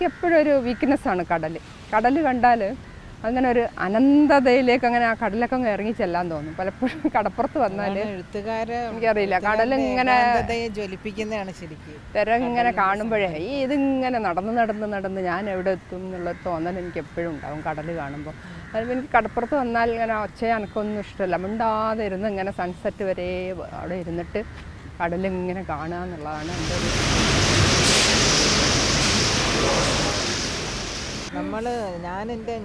എനിക്ക് എപ്പോഴും ഒരു വീക്ക്നെസ്സാണ് കടൽ. കടൽ കണ്ടാൽ അങ്ങനെ ഒരു അനന്തതയിലേക്ക് അങ്ങനെ ആ കടലൊക്കെ അങ്ങ് ഇറങ്ങി ചെല്ലാൻ തോന്നും. പലപ്പോഴും കടപ്പുറത്ത് വന്നാൽ എനിക്കറിയില്ല കടലിങ്ങനെ ജ്വലിപ്പിക്കുന്നതാണ് ശരിക്കും. തിര ഇങ്ങനെ കാണുമ്പോഴേ ഇതിങ്ങനെ നടന്ന് ഞാൻ എവിടെ എത്തും എന്നുള്ള തോന്നൽ എനിക്ക് എപ്പോഴും ഉണ്ടാവും കടൽ കാണുമ്പോൾ. അതുപോലെ എനിക്ക് കടപ്പുറത്ത് വന്നാൽ ഇങ്ങനെ ഒച്ചയും അനക്കൊന്നും ഇഷ്ടമല്ല. മിണ്ടാതെ ഇരുന്ന് ഇങ്ങനെ സൺസെറ്റ് വരെ അവിടെ ഇരുന്നിട്ട് കടലിങ്ങനെ കാണുക എന്നുള്ളതാണ് എൻ്റെ ഒരു ഞാൻ എൻ്റെ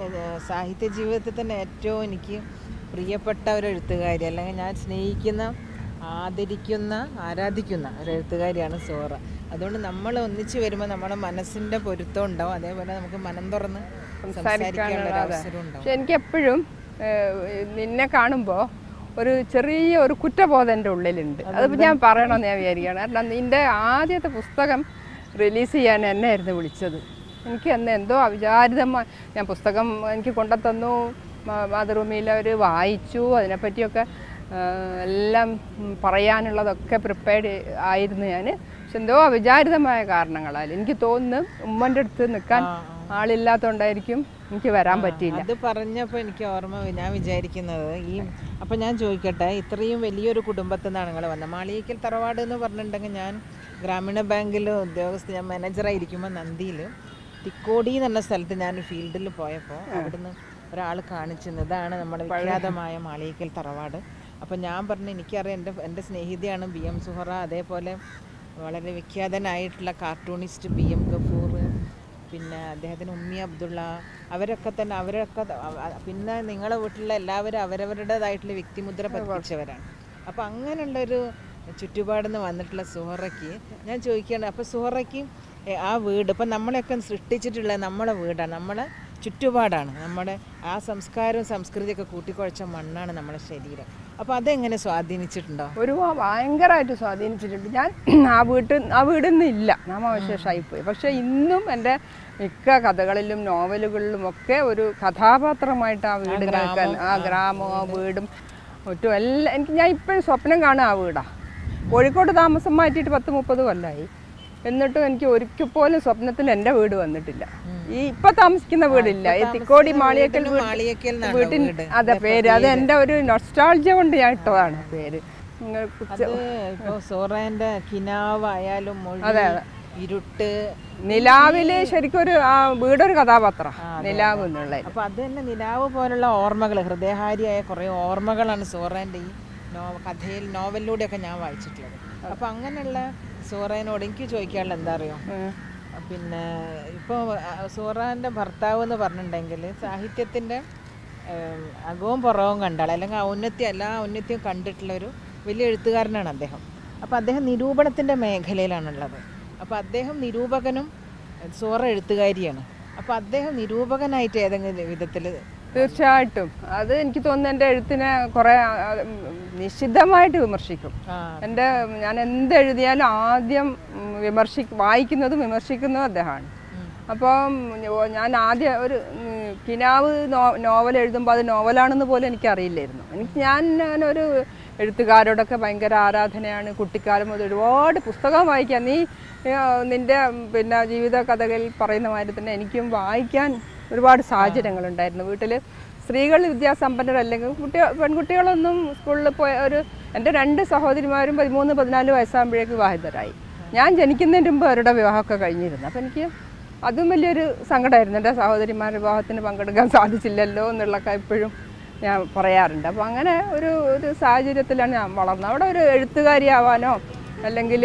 സാഹിത്യ ജീവിതത്തിൽ തന്നെ ഏറ്റവും എനിക്ക് പ്രിയപ്പെട്ട ഒരു എഴുത്തുകാരി, അല്ലെങ്കിൽ ഞാൻ സ്നേഹിക്കുന്ന, ആദരിക്കുന്ന, ആരാധിക്കുന്ന ഒരു എഴുത്തുകാരിയാണ് സുഹറ. അതുകൊണ്ട് നമ്മൾ ഒന്നിച്ച് വരുമ്പോൾ നമ്മുടെ മനസ്സിൻ്റെ പൊരുത്തം ഉണ്ടാവും, അതേപോലെ നമുക്ക് മനം തുറന്ന് സംസാരിക്കാനുള്ള അവസരം ഉണ്ടാവും. പക്ഷെ എനിക്കെപ്പോഴും നിന്നെ കാണുമ്പോൾ ഒരു ചെറിയ ഒരു കുറ്റബോധം എൻ്റെ ഉള്ളിലുണ്ട്. അതിപ്പോൾ ഞാൻ പറയണമെന്ന് ഞാൻ വിചാരിക്കുകയാണ്. കാരണം നിൻ്റെ ആദ്യത്തെ പുസ്തകം റിലീസ് ചെയ്യാൻ എന്നെ ആയിരുന്നു വിളിച്ചത്. എനിക്ക് അന്ന് എന്തോ അവിചാരിതമായി ഞാൻ പുസ്തകം എനിക്ക് കൊണ്ടുത്തന്നു, മാതൃഭൂമിയിൽ അവർ വായിച്ചു, അതിനെപ്പറ്റിയൊക്കെ എല്ലാം പറയാനുള്ളതൊക്കെ പ്രിപ്പയർഡ് ആയിരുന്നു ഞാൻ. പക്ഷെ എന്തോ അവിചാരിതമായ കാരണങ്ങളാൽ എനിക്ക് തോന്നുന്നു ഉമ്മൻ്റെ അടുത്ത് നിൽക്കാൻ ആളില്ലാത്തതുകൊണ്ടായിരിക്കും എനിക്ക് വരാൻ പറ്റിയില്ല. അത് പറഞ്ഞപ്പോൾ എനിക്ക് ഓർമ്മ, ഞാൻ വിചാരിക്കുന്നത് അപ്പം ഞാൻ ചോദിക്കട്ടെ, ഇത്രയും വലിയൊരു കുടുംബത്തിൽ നിന്നാണ് നിങ്ങൾ വന്നത്. മാളിയേക്കൽ തറവാട് എന്ന് പറഞ്ഞിട്ടുണ്ടെങ്കിൽ ഞാൻ ഗ്രാമീണ ബാങ്കിൽ ഞാൻ മാനേജറായിരിക്കുമ്പോൾ നന്ദിയിൽ തിക്കോടി എന്ന് പറഞ്ഞ സ്ഥലത്ത് ഞാൻ ഫീൽഡിൽ പോയപ്പോൾ അവിടുന്ന് ഒരാൾ കാണിച്ചത് ഇതാണ് നമ്മുടെ വിഖ്യാതമായ മാളിയേക്കൽ തറവാട്. അപ്പം ഞാൻ പറഞ്ഞു എനിക്കറിയാം, എൻ്റെ സ്നേഹിതയാണ് BM സുഹറ, അതേപോലെ വളരെ വിഖ്യാതനായിട്ടുള്ള കാർട്ടൂണിസ്റ്റ് BM ഗഫൂർ, പിന്നെ അദ്ദേഹത്തിന് ഉമ്മി അബ്ദുള്ള, അവരൊക്കെ പിന്നെ നിങ്ങളുടെ വീട്ടിലുള്ള എല്ലാവരും അവരവരുടേതായിട്ടുള്ള വ്യക്തിമുദ്ര പതിപ്പിച്ചവരാണ്. അപ്പോൾ അങ്ങനെയുള്ളൊരു ചുറ്റുപാടിന്ന് വന്നിട്ടുള്ള സുഹറയ്ക്ക് ഞാൻ ചോദിക്കുകയാണ്, അപ്പോൾ സുഹറയ്ക്ക് ആ വീട് ഇപ്പം നമ്മളെയൊക്കെ സൃഷ്ടിച്ചിട്ടുള്ള നമ്മളെ വീടാണ്, നമ്മളെ ചുറ്റുപാടാണ്, നമ്മുടെ ആ സംസ്കാരവും സംസ്കൃതിയൊക്കെ കൂട്ടിക്കുഴച്ച മണ്ണാണ് നമ്മുടെ ശരീരം. അപ്പോൾ അതെങ്ങനെ സ്വാധീനിച്ചിട്ടുണ്ടോ? ഭയങ്കരമായിട്ട് സ്വാധീനിച്ചിട്ടുണ്ട്. ഞാൻ ആ വീടിൽ നിന്നില്ല, നാമാവശേഷമായിപ്പോയി. പക്ഷേ ഇന്നും എൻ്റെ മിക്ക കഥകളിലും നോവലുകളിലും ഒക്കെ ഒരു കഥാപാത്രമായിട്ട് ആ വീട് കേൾക്കാൻ, ആ ഗ്രാമവും വീടും ഒട്ടും എല്ലാം ഞാൻ ഇപ്പോഴും സ്വപ്നം കാണുക ആ വീടാണ്. കോഴിക്കോട് താമസം മാറ്റിയിട്ട് 10-30 കൊല്ലമായി. എന്നിട്ടും എനിക്ക് ഒരിക്കൽ പോലും സ്വപ്നത്തിൽ എൻ്റെ വീട് വന്നിട്ടില്ല. ഈ ഇപ്പൊ താമസിക്കുന്ന വീടില്ല, ഈ തിക്കോടി മാളിയേക്കൽ വീട്ടിൽ അതെ പേര്, അത് എൻ്റെ ഒരു നൊസ്റ്റാൾജിയ കൊണ്ട് ഞാൻ ഇട്ടതാണ് പേര്. ഇരുട്ട് നിലാവില് ശരിക്കും ഒരു വീടൊരു കഥാപാത്രം നിലാവ് എന്നുള്ള. അപ്പൊ അത് തന്നെ നിലാവ് പോലുള്ള ഓർമ്മകൾ, ഹൃദയഹാരിയായ കുറെ ഓർമ്മകളാണ് സോറേൻ്റെ ഈ കഥയിൽ നോവലിലൂടെയൊക്കെ ഞാൻ വായിച്ചിട്ടുള്ളത്. അപ്പൊ അങ്ങനെയുള്ള സോറേനോട് എനിക്ക് ചോദിക്കാനുള്ള എന്താ അറിയോ, പിന്നെ ഇപ്പോൾ സോറാൻ്റെ ഭർത്താവ് എന്ന് പറഞ്ഞിട്ടുണ്ടെങ്കിൽ സാഹിത്യത്തിൻ്റെ അകവും പുറവും കണ്ടാൽ, അല്ലെങ്കിൽ എല്ലാ ഔന്നത്യവും കണ്ടിട്ടുള്ളൊരു വലിയ എഴുത്തുകാരനാണ് അദ്ദേഹം. അപ്പോൾ അദ്ദേഹം നിരൂപണത്തിൻ്റെ മേഖലയിലാണുള്ളത്. അപ്പോൾ അദ്ദേഹം നിരൂപകനും സോറ എഴുത്തുകാരിയാണ്. അപ്പോൾ അദ്ദേഹം നിരൂപകനായിട്ട് ഏതെങ്കിലും വിധത്തിൽ? തീർച്ചയായിട്ടും. അത് എനിക്ക് തോന്നുന്നു എൻ്റെ എഴുത്തിനെ കുറേ നിശ്ചിതമായിട്ട് വിമർശിക്കും. ഞാൻ എന്തെഴുതിയാലും ആദ്യം വായിക്കുന്നതും വിമർശിക്കുന്നതും അദ്ദേഹമാണ്. അപ്പം ഞാൻ ആദ്യം ഒരു കിനാവ് നോവൽ എഴുതുമ്പോൾ അത് നോവലാണെന്ന് പോലും എനിക്കറിയില്ലായിരുന്നു. ഞാനൊരു എഴുത്തുകാരോടൊക്കെ ഭയങ്കര ആരാധനയാണ്. കുട്ടിക്കാലം മുതൽ ഒരുപാട് പുസ്തകം വായിക്കാൻ, നിൻ്റെ പിന്നെ ജീവിത കഥകൾ പറയുന്ന മാതിരി തന്നെ എനിക്കും വായിക്കാൻ ഒരുപാട് സാഹചര്യങ്ങളുണ്ടായിരുന്നു. വീട്ടിൽ സ്ത്രീകൾ വിദ്യാസമ്പന്നരല്ലെങ്കിൽ പെൺകുട്ടികളൊന്നും സ്കൂളിൽ പോയ എൻ്റെ 2 സഹോദരിമാരും 13-14 വയസ്സാകുമ്പോഴേക്ക് വിവാഹിതരായി. ഞാൻ ജനിക്കുന്നതിന് മുമ്പ് അവരുടെ വിവാഹമൊക്കെ കഴിഞ്ഞിരുന്നു. അപ്പം എനിക്ക് അതും വലിയൊരു സങ്കടമായിരുന്നു, എൻ്റെ സഹോദരിമാരുടെ വിവാഹത്തിന് പങ്കെടുക്കാൻ സാധിച്ചില്ലല്ലോ എന്നുള്ളതൊക്കെ എപ്പോഴും ഞാൻ പറയാറുണ്ട്. അപ്പോൾ അങ്ങനെ ഒരു സാഹചര്യത്തിലാണ് ഞാൻ വളർന്നത്. അവിടെ ഒരു എഴുത്തുകാരിയാവാനോ അല്ലെങ്കിൽ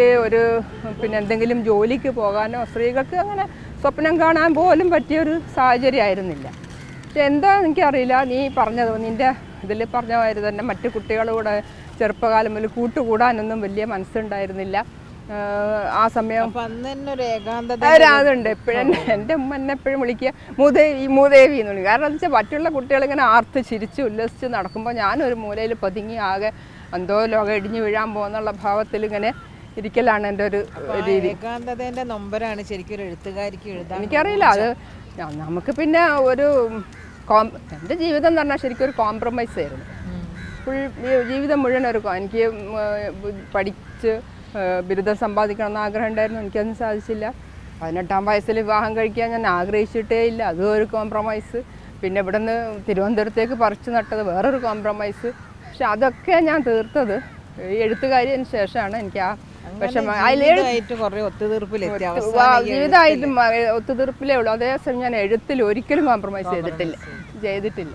പിന്നെ എന്തെങ്കിലും ജോലിക്ക് പോകാനോ സ്ത്രീകൾക്ക് അങ്ങനെ സ്വപ്നം കാണാൻ പോലും പറ്റിയൊരു സാഹചര്യമായിരുന്നില്ല. പക്ഷെ എന്താ എനിക്കറിയില്ല, നീ പറഞ്ഞത് നിൻ്റെ ഇതിൽ പറഞ്ഞ മാതിരി തന്നെ മറ്റു കുട്ടികളോട് ചെറുപ്പകാലം മുതൽ കൂട്ടുകൂടാനൊന്നും വലിയ മനസ്സുണ്ടായിരുന്നില്ല. ആ സമയം അതുണ്ട്. എപ്പോഴും എൻ്റെ ഉമ്മ എന്നെ എപ്പോഴും വിളിക്കുക മൂദേവി എന്ന് വിളിക്കും. കാരണം എന്താ വെച്ചാൽ മറ്റുള്ള കുട്ടികളിങ്ങനെ ആർത്ത് ചിരിച്ച് ഉല്ലസിച്ച് നടക്കുമ്പോൾ ഞാനൊരു മൂലയിൽ പതുങ്ങി ആകെ എന്തോ ലോകം ഇടിഞ്ഞു വീഴാൻ പോകുന്നുള്ള ഭാവത്തിൽ ഇങ്ങനെ ഇരിക്കലാണ് എൻ്റെ ഒരു രീതി. ഏകാന്തതേൻ്റെ നൊമ്പരാണ് ശരിക്കും ഒരു എഴുത്തുകാരിക്ക് എഴുതാൻ. എനിക്കറിയില്ല, അത് നമുക്ക് പിന്നെ എൻ്റെ ജീവിതം എന്ന് പറഞ്ഞാൽ ശരിക്കും ഒരു കോംപ്രമൈസ് ആയിരുന്നു. ഫുൾ ജീവിതം മുഴുവൻ എനിക്ക് പഠിച്ച് ബിരുദം സമ്പാദിക്കണമെന്ന് ആഗ്രഹം ഉണ്ടായിരുന്നു. എനിക്കതൊന്നും സാധിച്ചില്ല. 18-ാം വയസ്സിൽ വിവാഹം കഴിക്കാൻ ഞാൻ ആഗ്രഹിച്ചിട്ടേ ഇല്ല, അതും ഒരു കോംപ്രമൈസ്. പിന്നെ ഇവിടെ നിന്ന് തിരുവനന്തപുരത്തേക്ക് പറിച്ചു നട്ടത് വേറൊരു കോംപ്രമൈസ്. പക്ഷെ അതൊക്കെ ഞാൻ തീർത്തത് എഴുത്തുകാരിന് ശേഷമാണ്. എനിക്ക് ആ വിഷമം ജീവിതമായിട്ടും ഒത്തുതീർപ്പിലേ ഉള്ളൂ. അതേസമയം ഞാൻ എഴുത്തിൽ ഒരിക്കലും കോംപ്രമൈസ് ചെയ്തിട്ടില്ല.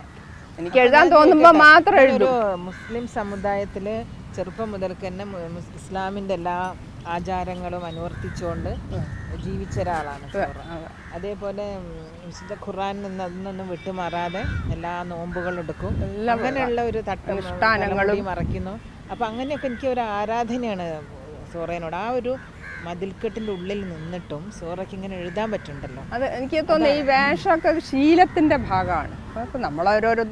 എനിക്ക് എഴുതാൻ തോന്നുമ്പോൾ മാത്രം എഴുതും. മുസ്ലിം സമുദായത്തില് ചെറുപ്പം മുതൽക്ക് തന്നെ ഇസ്ലാമിന്റെ എല്ലാ ആചാരങ്ങളും അനുവർത്തിച്ചുകൊണ്ട് ജീവിച്ച ഒരാളാണ്. അതേപോലെ വിശുദ്ധ ഖുർആൻ അതൊന്നും വിട്ടുമാറാതെ എല്ലാ നോമ്പുകളും എടുക്കും, അങ്ങനെയുള്ള ഒരു തട്ടങ്ങളും മറയ്ക്കുന്നു. അപ്പൊ അങ്ങനെയൊക്കെ എനിക്ക് ഒരു ആരാധനയാണ് സോറേനോട്. ആ ഒരു മതിൽക്കെട്ടിന്റെ ഉള്ളിൽ നിന്നിട്ടും സോറയ്ക്ക് ഇങ്ങനെ എഴുതാൻ പറ്റുന്നുണ്ടല്ലോ. അത് എനിക്ക് തോന്നുന്നു ഈ വേഷമൊക്കെ ശീലത്തിന്റെ ഭാഗമാണ്. അപ്പൊ നമ്മളോരോരോ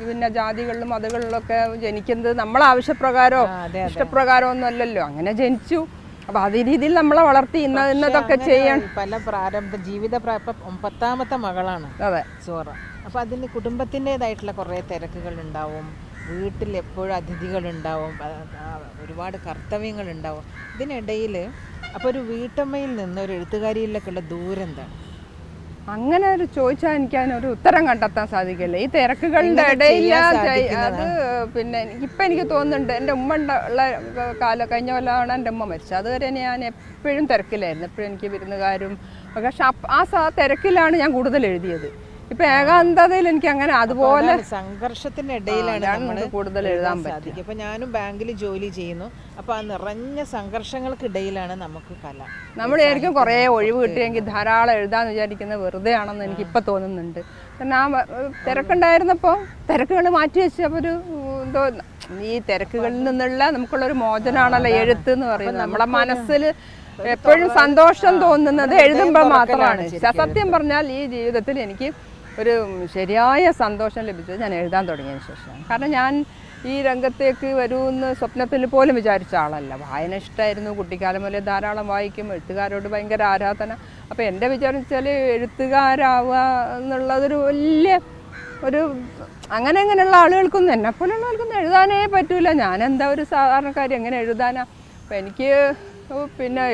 പിന്നെ ജാതികളിലും മതങ്ങളിലൊക്കെ ജനിക്കുന്നത് നമ്മളെ ആവശ്യപ്രകാരമോ ഇഷ്ടപ്രകാരമോ ഒന്നും അല്ലല്ലോ. അങ്ങനെ ജനിച്ചു. അപ്പൊ അതേ രീതിയിൽ നമ്മളെ വളർത്തി ഇന്നതൊക്കെ ചെയ്യാൻ പല പ്രാരംഭ ജീവിത 10ാമത്തെ മകളാണ് സോറ. അപ്പൊ അതിന് കുടുംബത്തിൻ്റെതായിട്ടുള്ള കുറേ തിരക്കുകൾ ഉണ്ടാവും, വീട്ടിൽ എപ്പോഴും അതിഥികളുണ്ടാവും, ഒരുപാട് കർത്തവ്യങ്ങളുണ്ടാവും. ഇതിനിടയിൽ അപ്പോൾ ഒരു വീട്ടമ്മയിൽ നിന്ന് ഒരു എഴുത്തുകാരിയിലേക്കുള്ള ദൂരം എന്താണ്? അങ്ങനെ ഒരു ചോദിച്ചാൽ എനിക്ക് അതിനൊരു ഉത്തരം കണ്ടെത്താൻ സാധിക്കില്ല. ഈ തിരക്കുകളുടെ ഇടയിൽ അത് പിന്നെ ഇപ്പം എനിക്ക് തോന്നുന്നുണ്ട്, എൻ്റെ ഉമ്മ ഉള്ള കഴിഞ്ഞ കൊല്ലമാണ് എൻ്റെ ഉമ്മ മരിച്ചത്. അതുവരെ ഞാൻ എപ്പോഴും തിരക്കിലായിരുന്നു, എപ്പോഴും എനിക്ക് വിരുന്നുകാരും. പക്ഷെ ആ തിരക്കിലാണ് ഞാൻ കൂടുതൽ എഴുതിയത്. ഇപ്പൊ ഏകാന്തതയിൽ എനിക്ക് അങ്ങനെ അതുപോലെ സംഘർഷത്തിനിടയിലാണ് കൂടുതൽ എഴുതാൻ പറ്റും. ഇപ്പൊ ഞാനും ബാങ്കിൽ ജോലി ചെയ്യുന്നു. അപ്പൊ ആ നിറഞ്ഞ സംഘർഷങ്ങൾക്കിടയിലാണ് നമുക്ക് കല. നമ്മൾ ആയിരിക്കും കുറേ ഒഴിവ് കിട്ടിയെങ്കിൽ ധാരാളം എഴുതാന്ന് വിചാരിക്കുന്നത് വെറുതെ ആണെന്ന് എനിക്ക് ഇപ്പൊ തോന്നുന്നുണ്ട്. കാരണം ആ തിരക്കുണ്ടായിരുന്നപ്പോൾ തിരക്കുകൾ മാറ്റി വെച്ചപ്പോൾ ഒരു എന്തോ ഈ തിരക്കുകളിൽ നിന്നുള്ള നമുക്കുള്ളൊരു മോചനമാണല്ലോ എഴുത്ത് എന്ന് പറയുന്നത്. നമ്മളെ മനസ്സിൽ എപ്പോഴും സന്തോഷം തോന്നുന്നത് എഴുതുമ്പോൾ മാത്രമാണ്. സത്യം പറഞ്ഞാൽ ഈ ജീവിതത്തിൽ എനിക്ക് ഒരു ശരിയായ സന്തോഷം ലഭിച്ചത് ഞാൻ എഴുതാൻ തുടങ്ങിയതിന് ശേഷമാണ്. കാരണം ഞാൻ ഈ രംഗത്തേക്ക് വരുമെന്ന് സ്വപ്നത്തിൽ പോലും വിചാരിച്ച ആളല്ല. വായന ഇഷ്ടമായിരുന്നു, കുട്ടിക്കാലം മുതലേ ധാരാളം വായിക്കും, എഴുത്തുകാരോട് ഭയങ്കര ആരാധന. അപ്പോൾ എൻ്റെ വിചാരിച്ചാൽ എഴുത്തുകാരാവുക എന്നുള്ളതൊരു വലിയ ഒരു അങ്ങനെയുള്ള ആളുകൾക്കൊന്നും എന്നെപ്പോലുള്ളവർക്കൊന്നും എഴുതാനേ പറ്റൂല. ഞാനെന്താ ഒരു സാധാരണക്കാരി, എങ്ങനെ എഴുതാനാ? അപ്പോൾ എനിക്ക് പിന്നെ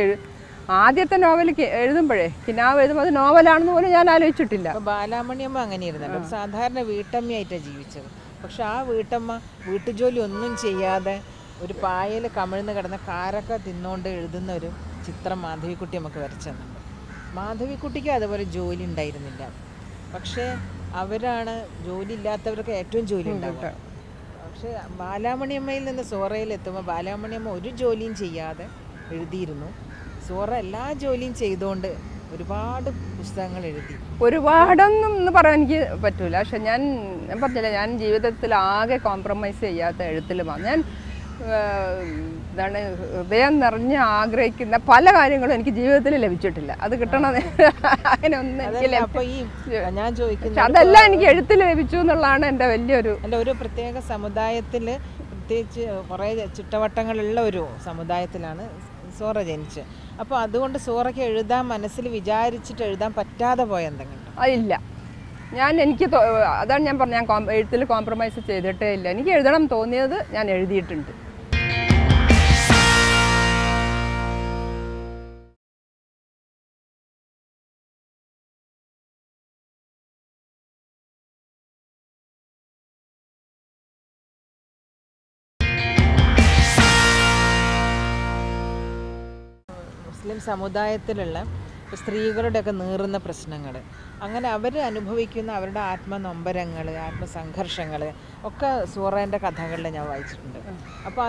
ആദ്യത്തെ നോവൽ എഴുതുമ്പോഴേ കിനാവ് എഴുതുമ്പോൾ അത് നോവലാണെന്ന് പോലും ഞാൻ ആലോചിച്ചിട്ടില്ല. ബാലാമണിയമ്മ അങ്ങനെയായിരുന്നല്ലോ, സാധാരണ വീട്ടമ്മയായിട്ടാണ് ജീവിച്ചത്. പക്ഷെ ആ വീട്ടമ്മ വീട്ടുജോലി ഒന്നും ചെയ്യാതെ ഒരു പായൽ കമിഴ്ന്ന് കിടന്ന കാരക്ക തിന്നുകൊണ്ട് എഴുതുന്ന ഒരു ചിത്രം മാധവിക്കുട്ടി നമുക്ക് വരച്ചെന്നുണ്ട്. മാധവിക്കുട്ടിക്ക് അതുപോലെ ജോലി ഉണ്ടായിരുന്നില്ല. പക്ഷേ അവരാണ് ജോലി ഇല്ലാത്തവർക്ക് ഏറ്റവും ജോലി ഉണ്ടാവുക. പക്ഷെ ബാലാമണിയമ്മയിൽ നിന്ന് സോറയിലെത്തുമ്പോൾ ബാലാമണിയമ്മ ഒരു ജോലിയും ചെയ്യാതെ എഴുതിയിരുന്നു. സോറ എല്ലാ ജോലിയും ചെയ്തുകൊണ്ട് ഒരുപാട് പുസ്തകങ്ങൾ എഴുതി. ഒരുപാടൊന്നും എന്ന് പറയാൻ എനിക്ക് പറ്റൂല. പക്ഷെ ഞാൻ പറഞ്ഞില്ല, ഞാൻ ജീവിതത്തിൽ ആകെ കോംപ്രമൈസ് ചെയ്യാത്ത എഴുത്തിലുമാണ്. ഞാൻ എന്താണ് ഹൃദയം നിറഞ്ഞ് ആഗ്രഹിക്കുന്ന പല കാര്യങ്ങളും എനിക്ക് ജീവിതത്തിൽ ലഭിച്ചിട്ടില്ല. അത് കിട്ടണത് അങ്ങനെ ഒന്നും ഞാൻ ചോദിക്കുന്നത് അതെല്ലാം എനിക്ക് എഴുത്തിൽ ലഭിച്ചു എന്നുള്ളതാണ് എൻ്റെ വലിയൊരു ഒരു പ്രത്യേക സമുദായത്തിൽ, പ്രത്യേകിച്ച് കുറേ ചുറ്റവട്ടങ്ങളുള്ള ഒരു സമുദായത്തിലാണ് സോറ ജനിച്ച്. അപ്പോൾ അതുകൊണ്ട് സോറയ്ക്ക് എഴുതാൻ മനസ്സിൽ വിചാരിച്ചിട്ട് എഴുതാൻ പറ്റാതെ പോയ എന്തെങ്കിലും? ഇല്ല. അതാണ് ഞാൻ പറഞ്ഞത്, ഞാൻ എഴുത്തിൽ കോംപ്രമൈസ് ചെയ്തിട്ടേ ഇല്ല. എനിക്ക് എഴുതണം തോന്നിയത് ഞാൻ എഴുതിയിട്ടുണ്ട്. മുസ്ലിം സമുദായത്തിലുള്ള സ്ത്രീകളുടെയൊക്കെ നീറുന്ന പ്രശ്നങ്ങൾ, അങ്ങനെ അവർ അനുഭവിക്കുന്ന അവരുടെ ആത്മനൊമ്പരങ്ങൾ, ആത്മസംഘർഷങ്ങൾ ഒക്കെ സൂറേൻ്റെ കഥകളിൽ ഞാൻ വായിച്ചിട്ടുണ്ട്. അപ്പോൾ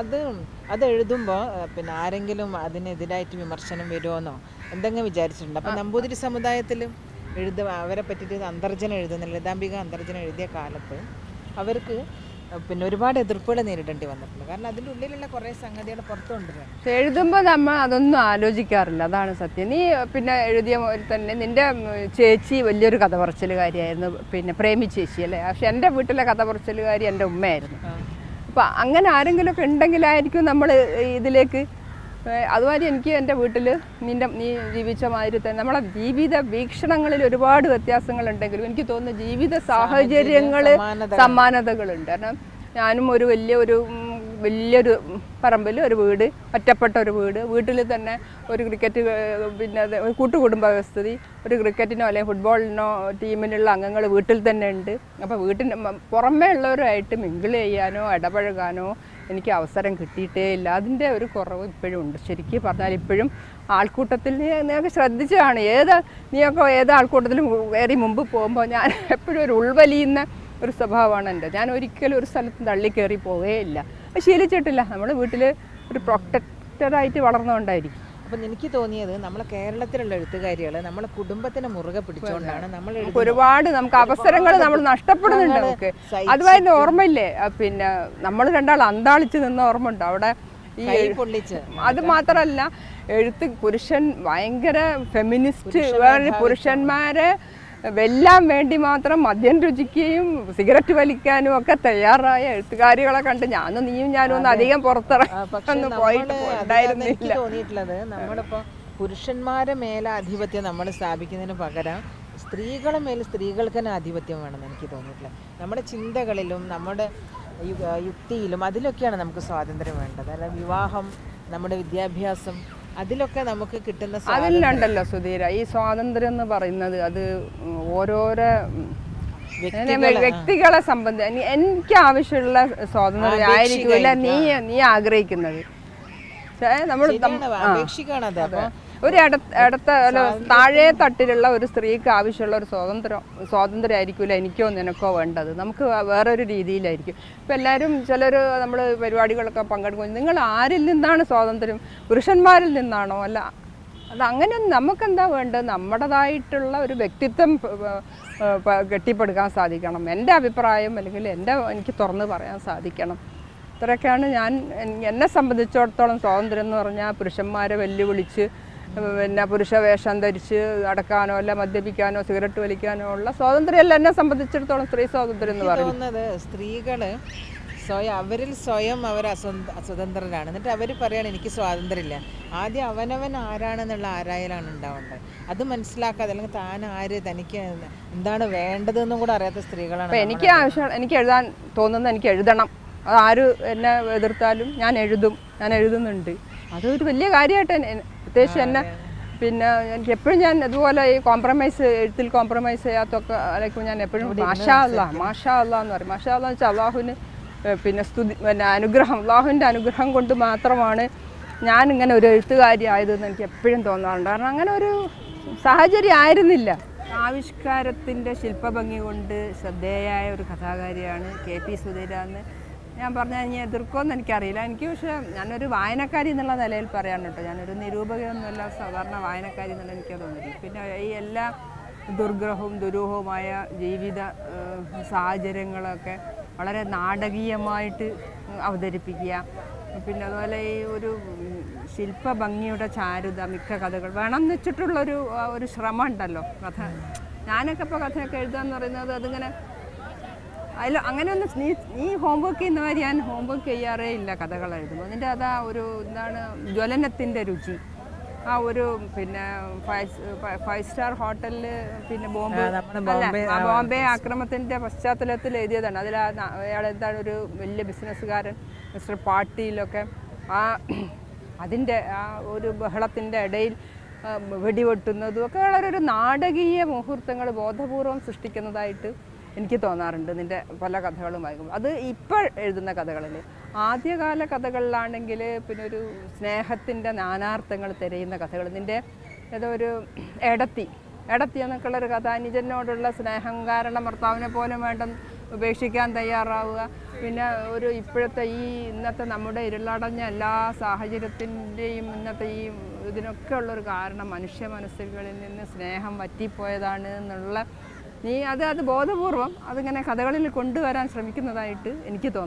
അത് എഴുതുമ്പോൾ പിന്നെ ആരെങ്കിലും അതിനെതിരായിട്ട് വിമർശനം വരുമോയെന്നോ എന്തെങ്കിലും വിചാരിച്ചിട്ടുണ്ട്. അപ്പോൾ നമ്പൂതിരി സമുദായത്തിൽ അവരെ പറ്റിയിട്ട് അന്തർജനം എഴുതുന്ന ലളിതാംബിക അന്തർജനം എഴുതിയ കാലത്ത് അവർക്ക് പിന്നെ ഒരുപാട് എതിർപ്പുകൾ നേരിടേണ്ടി വന്നിട്ടുണ്ട്. കാരണം അതിൻ്റെ ഉള്ളിലുള്ള കുറേ സംഗതികൾ പുറത്തു കൊണ്ടുവരാം. എഴുതുമ്പോൾ നമ്മൾ അതൊന്നും ആലോചിക്കാറില്ല, അതാണ് സത്യം. നീ പിന്നെ എഴുതിയ പോലെ തന്നെ നിൻ്റെ ചേച്ചി വലിയൊരു കഥ പറച്ചിലുകാരിയായിരുന്നു, പിന്നെ പ്രേമി ചേച്ചി അല്ലേ. പക്ഷെ എൻ്റെ വീട്ടിലെ കഥ പറച്ചിലുകാരി എൻ്റെ ഉമ്മയായിരുന്നു. അപ്പം അങ്ങനെ ആരെങ്കിലുമൊക്കെ ഉണ്ടെങ്കിലായിരിക്കും നമ്മൾ ഇതിലേക്ക്. അതുമാതിരി എനിക്ക് എൻ്റെ വീട്ടിൽ നീ ജീവിച്ച മാതിരി തന്നെ നമ്മളെ ജീവിത വീക്ഷണങ്ങളിൽ ഒരുപാട് വ്യത്യാസങ്ങളുണ്ടെങ്കിലും എനിക്ക് തോന്നുന്നു ജീവിത സാഹചര്യങ്ങൾ സമാനതകളുണ്ട്. കാരണം ഞാനും ഒരു വലിയ ഒരു വലിയൊരു പറമ്പിൽ ഒരു വീട്, ഒറ്റപ്പെട്ട ഒരു വീട്, വീട്ടിൽ തന്നെ ഒരു ക്രിക്കറ്റ് പിന്നെ ഒരു കൂട്ടുകുടുംബ വ്യവസ്ഥിതി, ഒരു ക്രിക്കറ്റിനോ അല്ലെങ്കിൽ ഫുട്ബോളിനോ ടീമിനുള്ള അംഗങ്ങൾ വീട്ടിൽ തന്നെ ഉണ്ട്. അപ്പോൾ വീട്ടിന് പുറമേ ഉള്ളവരുമായിട്ട് മിങ്കിൾ ചെയ്യാനോ ഇടപഴകാനോ എനിക്ക് അവസരം കിട്ടിയിട്ടേ ഇല്ല. അതിൻ്റെ ഒരു കുറവ് ഇപ്പോഴും ഉണ്ട്. ശരിക്കും പറഞ്ഞാൽ ഇപ്പോഴും ആൾക്കൂട്ടത്തിൽ നീയൊക്കെ ശ്രദ്ധിച്ചതാണ്, നീയൊക്കെ ഏത് ആൾക്കൂട്ടത്തിലും കയറി മുമ്പ് പോകുമ്പോൾ ഞാൻ എപ്പോഴും ഒരു ഉൾവലിയുന്ന ഒരു സ്വഭാവമാണ് എൻ്റെ. ഞാൻ ഒരിക്കലും ഒരു സ്ഥലത്തും തള്ളി കയറി പോവുകയില്ല. അത് ശീലിച്ചിട്ടില്ല. നമ്മൾ വീട്ടിൽ ഒരു പ്രൊട്ടക്റ്റഡായിട്ട് വളർന്നുകൊണ്ടായിരിക്കും. അപ്പം എനിക്ക് തോന്നിയത് നമ്മളെ കേരളത്തിലുള്ള എഴുത്തുകാരികൾ നമ്മളെ കുടുംബത്തിനെ മുറുകെ പിടിച്ചുകൊണ്ടാണ് നമ്മൾ ഒരുപാട് നമുക്ക് അവസരങ്ങൾ നമ്മൾ നഷ്ടപ്പെടുന്നുണ്ട്. നമുക്ക് അതുമായിട്ട് ഓർമ്മയില്ലേ, പിന്നെ നമ്മൾ രണ്ടാൾ അന്താളിച്ച് നിന്ന ഓർമ്മ ഉണ്ട് അവിടെ. ഈ അത് മാത്രമല്ല, പുരുഷൻ ഭയങ്കര ഫെമിനിസ്റ്റ്, പുരുഷന്മാരെ വെല്ലാൻ വേണ്ടി മാത്രം മദ്യം രുചിക്കുകയും സിഗരറ്റ് വലിക്കാനും ഒക്കെ തയ്യാറായ എഴുത്തുകാരികളെ കണ്ട് നീയും ഞാനും ഒന്നും അധികം പുറത്തിറങ്ങി പോയിട്ടുണ്ടായിരുന്നില്ല. തോന്നിയിട്ടുള്ളത് നമ്മളിപ്പോൾ പുരുഷന്മാരെ മേലാധിപത്യം നമ്മൾ സ്ഥാപിക്കുന്നതിന് പകരം സ്ത്രീകളെ മേൽ സ്ത്രീകൾക്ക് തന്നെ ആധിപത്യം വേണമെന്ന് എനിക്ക് തോന്നിയിട്ടുള്ളത്. നമ്മുടെ ചിന്തകളിലും നമ്മുടെ യുക്തിയിലും അതിലൊക്കെയാണ് നമുക്ക് സ്വാതന്ത്ര്യം വേണ്ടത്. അല്ല വിവാഹം, നമ്മുടെ വിദ്യാഭ്യാസം, അതിലൊക്കെ നമുക്ക് കിട്ടുന്ന അതിലുണ്ടല്ലോ സുധീര ഈ സ്വാതന്ത്ര്യം എന്ന് പറയുന്നത്. അത് ഓരോരോ വ്യക്തികളെ സംബന്ധിച്ച് എനിക്ക് ആവശ്യമുള്ള സ്വാതന്ത്ര്യം ആയിരിക്കില്ല നീ ആഗ്രഹിക്കുന്നത്. നമ്മൾ ഒരു താഴെ തട്ടിലുള്ള ഒരു സ്ത്രീക്ക് ആവശ്യമുള്ള ഒരു സ്വാതന്ത്ര്യം ആയിരിക്കില്ല എനിക്കോ നിനക്കോ വേണ്ടത്. നമുക്ക് വേറൊരു രീതിയിലായിരിക്കും. ഇപ്പം എല്ലാവരും ചിലർ നമ്മൾ പരിപാടികളൊക്കെ പങ്കെടുക്കും, നിങ്ങൾ ആരിൽ നിന്നാണ് സ്വാതന്ത്ര്യം, പുരുഷന്മാരിൽ നിന്നാണോ? അല്ല, അത് അങ്ങനെ നമുക്കെന്താ വേണ്ടത്? നമ്മുടേതായിട്ടുള്ള ഒരു വ്യക്തിത്വം കെട്ടിപ്പടുക്കാൻ സാധിക്കണം. എൻ്റെ അഭിപ്രായം അല്ലെങ്കിൽ എനിക്ക് തുറന്ന് പറയാൻ സാധിക്കണം. ഇത്രയൊക്കെയാണ് എന്നെ സംബന്ധിച്ചിടത്തോളം സ്വാതന്ത്ര്യം എന്ന് പറഞ്ഞാൽ. പുരുഷന്മാരെ വെല്ലുവിളിച്ച് പിന്നെ പുരുഷ വേഷം ധരിച്ച് നടക്കാനോ അല്ല മദ്യപിക്കാനോ സിഗരറ്റ് വലിക്കാനോ ഉള്ള സ്വാതന്ത്ര്യമല്ല എന്നെ സംബന്ധിച്ചിടത്തോളം സ്ത്രീ സ്വാതന്ത്ര്യം എന്ന് പറയുന്നത്. സ്ത്രീകള് അവരിൽ സ്വയം അവർ അസ്വതന്ത്രരാണ്. എന്നിട്ട് അവർ പറയാണ് എനിക്ക് സ്വാതന്ത്ര്യമില്ല. ആദ്യം അവനവൻ ആരാണെന്നുള്ള ആരായലാണ് ഉണ്ടാവേണ്ടത്. അത് മനസ്സിലാക്കാതെ അല്ലെങ്കിൽ താൻ ആര്, തനിക്ക് എന്താണ് വേണ്ടതെന്നും കൂടെ അറിയാത്ത സ്ത്രീകളാണ്. എനിക്ക് എഴുതാൻ തോന്നുന്നത് എനിക്ക് എഴുതണം. അത് ആര് എന്നെ എതിർത്താലും ഞാൻ എഴുതുന്നുണ്ട്. അതൊരു വലിയ കാര്യമായിട്ട് പ്രത്യേകിച്ച് എന്നെ പിന്നെ എനിക്ക് എപ്പോഴും ഞാൻ അതുപോലെ ഈ എഴുത്തിൽ കോംപ്രമൈസ് ചെയ്യാത്തൊക്കെ അല്ലെങ്കിൽ ഞാൻ എപ്പോഴും മാഷാ അല്ലാ എന്ന് പറയും. മാഷാ അല്ലാന്ന് വെച്ചാൽ അള്ളാഹുവിന് അനുഗ്രഹം, അള്ളാഹുവിൻ്റെ അനുഗ്രഹം കൊണ്ട് മാത്രമാണ് ഞാനിങ്ങനെ ഒരു എഴുത്തുകാരി ആയതെന്ന് എനിക്ക് എപ്പോഴും തോന്നാറുണ്ട്. കാരണം അങ്ങനെ ഒരു സാഹചര്യം ആയിരുന്നില്ല. ആവിഷ്കാരത്തിൻ്റെ ശില്പഭംഗി കൊണ്ട് ശ്രദ്ധേയായ ഒരു കഥാകാരിയാണ് KP സുധീര എന്ന് ഞാൻ പറഞ്ഞാൽ ഇനി എതിർക്കുമെന്ന് എനിക്കറിയില്ല. പക്ഷേ ഞാനൊരു വായനക്കാരി എന്നുള്ള നിലയിൽ പറയാൻ കേട്ടോ, ഞാനൊരു നിരൂപകയൊന്നുമല്ല, സാധാരണ വായനക്കാരി എന്നുള്ള എനിക്ക് തോന്നില്ല. പിന്നെ ഈ എല്ലാ ദുരൂഹവുമായ ജീവിത സാഹചര്യങ്ങളൊക്കെ വളരെ നാടകീയമായിട്ട് അവതരിപ്പിക്കുക. പിന്നെ അതുപോലെ ഈ ഒരു ശില്പഭംഗിയുടെ ചാരുത മിക്ക കഥകൾ വേണം എന്ന് വെച്ചിട്ടുള്ളൊരു ശ്രമം ഉണ്ടല്ലോ. ഞാനൊക്കെ ഇപ്പോൾ കഥയൊക്കെ എഴുതാന്ന് പറയുന്നത് അതിങ്ങനെ അങ്ങനെയൊന്നും നീ ഹോംവർക്ക് ചെയ്യുന്നവർ ഞാൻ ഹോംവർക്ക് ചെയ്യാറേ ഇല്ല കഥകൾ എഴുതുമ്പോൾ. അതിൻ്റെ അതാ ഒരു എന്താണ് ജ്വലനത്തിൻ്റെ രുചി. ആ ഒരു പിന്നെ 5 സ്റ്റാർ ഹോട്ടലിൽ പിന്നെ ബോംബെ ആക്രമണത്തിൻ്റെ പശ്ചാത്തലത്തിൽ എഴുതിയതാണ്. അതിൽ അയാൾ എന്താണ് ഒരു വലിയ ബിസിനസ്സുകാരൻ മിസ്റ്റർ പാട്ടീലൊക്കെ അതിൻ്റെ ആ ഒരു ബഹളത്തിൻ്റെ ഇടയിൽ വെടിവെട്ടുന്നതും ഒക്കെ വളരെ ഒരു നാടകീയ മുഹൂർത്തങ്ങൾ ബോധപൂർവം സൃഷ്ടിക്കുന്നതായിട്ട് എനിക്ക് തോന്നാറുണ്ട് നിൻ്റെ പല കഥകളും വായിക്കുമ്പോൾ. അത് ഇപ്പോൾ എഴുതുന്ന കഥകളിൽ ആദ്യകാല കഥകളിലാണെങ്കിൽ പിന്നെ ഒരു സ്നേഹത്തിൻ്റെ നാനാർത്ഥങ്ങൾ തിരയുന്ന കഥകൾ. നിൻ്റെ ഏതോ ഒരു എടത്തി എന്നൊക്കെയുള്ളൊരു കഥ, അനുജനോടുള്ള സ്നേഹം കാരണം ഭർത്താവിനെ പോലും ഉപേക്ഷിക്കാൻ തയ്യാറാവുക. പിന്നെ ഇപ്പോഴത്തെ ഇന്നത്തെ നമ്മുടെ ഇരുളടഞ്ഞ എല്ലാ സാഹചര്യത്തിൻ്റെയും ഇന്നത്തെ ഇതിനൊക്കെ ഉള്ളൊരു കാരണം മനുഷ്യ മനസ്സുകളിൽ നിന്ന് സ്നേഹം വറ്റിപ്പോയതാണ് എന്നുള്ള അത് ബോധപൂർവം അതിങ്ങനെ കഥകളിൽ കൊണ്ടുവരാൻ ശ്രമിക്കുന്നതായിട്ട് എനിക്ക് തോന്നാം.